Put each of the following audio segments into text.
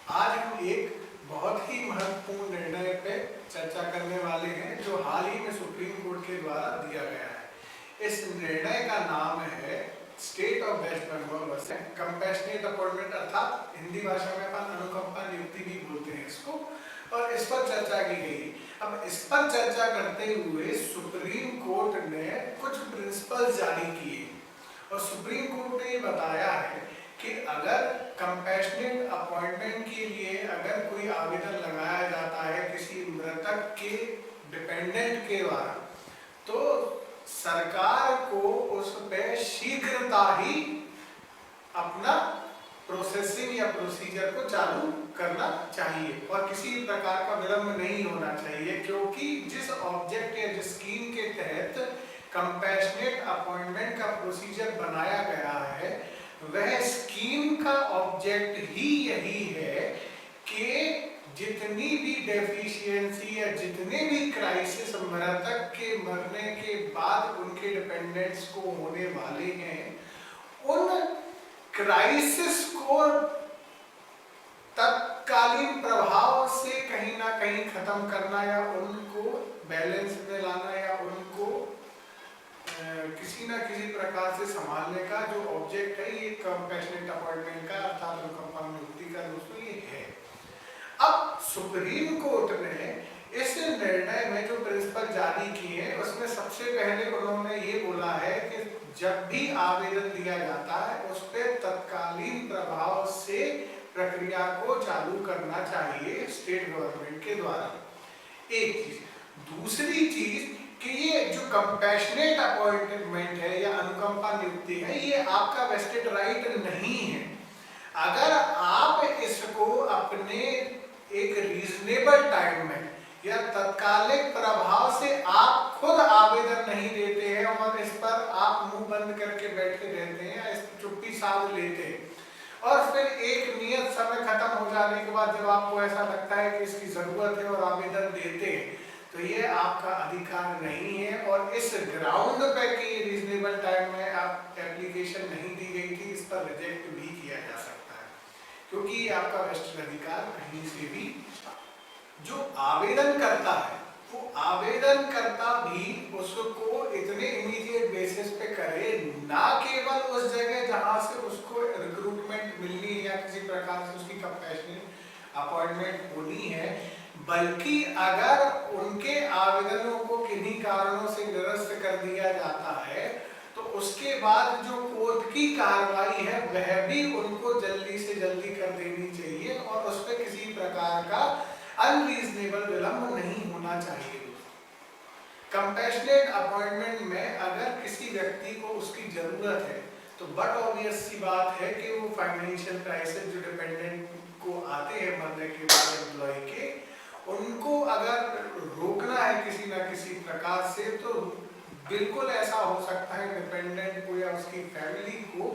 आज हम एक बहुत ही महत्वपूर्ण निर्णय पे चर्चा करने वाले हैं जो हाल ही में सुप्रीम कोर्ट के द्वारा दिया गया है। इस निर्णय का नाम है state of West Bengal versus compassionate appointment, अर्थात हिंदी भाषा में अपन अनुकंपा नियुक्ति भी बोलते हैं इसको, और इस पर चर्चा की गई। अब इस पर चर्चा करते हुए सुप्रीम कोर्ट ने कुछ प्रिंसिपल जारी किए और सुप्रीम कोर्ट ने बताया है कि अगर कंपैशनेट अपॉइंटमेंट के लिए अगर कोई आवेदन लगाया जाता है किसी मृतक के डिपेंडेंट के द्वारा, तो सरकार को उस पे शीघ्रता ही अपना प्रोसेसिंग या प्रोसीजर को चालू करना चाहिए और किसी प्रकार का विलंब नहीं होना चाहिए, क्योंकि जिस ऑब्जेक्ट या जिस स्कीम के तहत कंपैशनेट अपॉइंटमेंट का प्रोसीजर बनाया गया है वह स्कीम का ऑब्जेक्ट ही यही है कि जितनी भी डेफिशिएंसी या जितने भी क्राइसिस मृतक के मरने के बाद उनके डिपेंडेंट्स को होने वाले हैं, उन क्राइसिस को तत्कालीन प्रभाव से कहीं ना कहीं खत्म करना या उनको बैलेंस में लाना या उनको किसी ना किसी प्रकार से संभालने का जो ऑब्जेक्ट है ये कंपैशनेट अपॉइंटमेंट का अर्थात अनुकंपा नियुक्ति का दोस्तों ये है। अब सुप्रीम कोर्ट ने इस निर्णय में जो प्रिंसिपल जारी किए हैं उसमें सबसे पहले उन्होंने ये बोला है कि जब भी आवेदन दिया जाता है उस पर तत्कालीन प्रभाव से प्रक्रिया को चालू करना चाहिए स्टेट गवर्नमेंट के द्वारा। एक चीज, दूसरी चीज कि ये जो कंपैशनेट अपॉइंटमेंट है या अनुकंपा नियुक्ति है ये आपका वेस्टेड राइट नहीं है। अगर आप इसको अपने एक रीजनेबल टाइम में या तत्कालिक प्रभाव से आप खुद आवेदन नहीं देते हैं और इस पर आप मुंह बंद करके बैठे रहते हैं या इस चुप्पी साध लेते हैं और फिर एक नियत समय खत्म हो जाने के बाद जब आपको ऐसा लगता है कि इसकी जरूरत है और आवेदन देते हैं, तो ये आपका अधिकार नहीं है। और इस ग्राउंड पे कि रीजनेबल टाइम में आप एप्लीकेशन नहीं दी गई थी, इस पर रिजेक्ट भी किया जा सकता है, क्योंकि आपका वेस्टेड अधिकार कहीं से भी जो आवेदन करता है वो आवेदन करता भी उसको इतने इमीडिएट बेसिस पे करे, ना केवल उस जगह जहां से उसको रिक्रूटमेंट मिलनी है या किसी प्रकार से उसकी कंपैशनेट अपॉइंटमेंट होनी है, बल्कि अगर उनके आवेदनों को किन्हीं कारणों से निरस्त कर दिया जाता है तो उसके बाद जो कोर्ट की कार्रवाई है वह भी उनको जल्दी से जल्दी कर देनी चाहिए और उस पर किसी प्रकार का अनरीजनेबल विलंब नहीं होना चाहिए। कंपैशनेट अपॉइंटमेंट में अगर किसी व्यक्ति को उसकी जरूरत है तो बट ऑब्वियस सी बात है कि वो फाइनेंशियल क्राइसिस जो डिपेंडेंट को आते हैं मरने के बाद एम्प्लॉय के, उनको अगर रोकना है किसी ना किसी प्रकार से तो बिल्कुल ऐसा हो सकता है डिपेंडेंट को या उसकी फैमिली को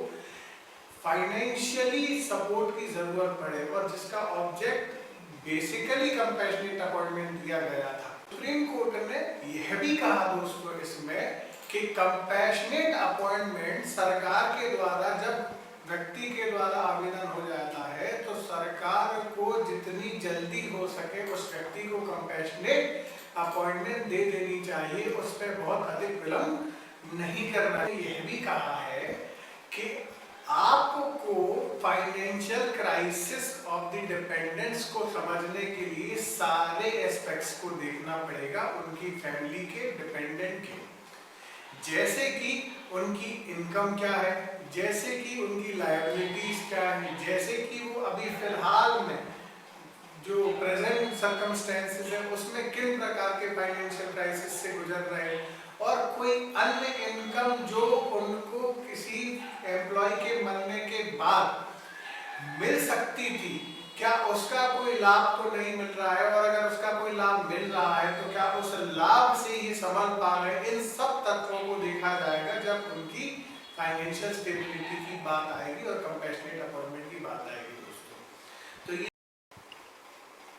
फाइनेंशियली सपोर्ट की जरूरत पड़े और जिसका ऑब्जेक्ट बेसिकली कंपैशनेट अपॉइंटमेंट दिया गया था। सुप्रीम कोर्ट ने यह भी कहा दोस्तों इसमें कि कंपैशनेट अपॉइंटमेंट सरकार के द्वारा जब व्यक्ति के द्वारा आवेदन हो जाता है तो सरकार को जितनी जल्दी हो सके उस व्यक्ति को कंपैशनेट अपॉइंटमेंट दे देनी चाहिए, उस पर बहुत अधिक विलंब नहीं करना है। यह भी कहा है कि आपको financial crisis of the dependents को समझने के लिए सारे एस्पेक्ट्स को देखना पड़ेगा उनकी फैमिली के डिपेंडेंट के, जैसे कि उनकी इनकम क्या है, जैसे कि उनकी लायबिलिटीज क्या है, जैसे कि वो अभी फिलहाल में जो प्रेजेंट सर्कमस्टेंसेस है उसमें किन प्रकार के फाइनेंशियल क्राइसिस से गुजर रहे हैं और कोई अन्य इनकम जो उनको किसी एम्प्लॉय के मरने के बाद मिल सकती थी, क्या उसका कोई लाभ तो नहीं मिल रहा है, और अगर उसका कोई लाभ मिल रहा है तो क्या उस लाभ से ये संभल पा रहे हैं, इन सब तत्वों को देखा जाएगा जब उनकी फाइनेंशियल स्टेबिलिटी की बात आएगी और कंपैशनेट अपॉइंटमेंट की बात आएगी।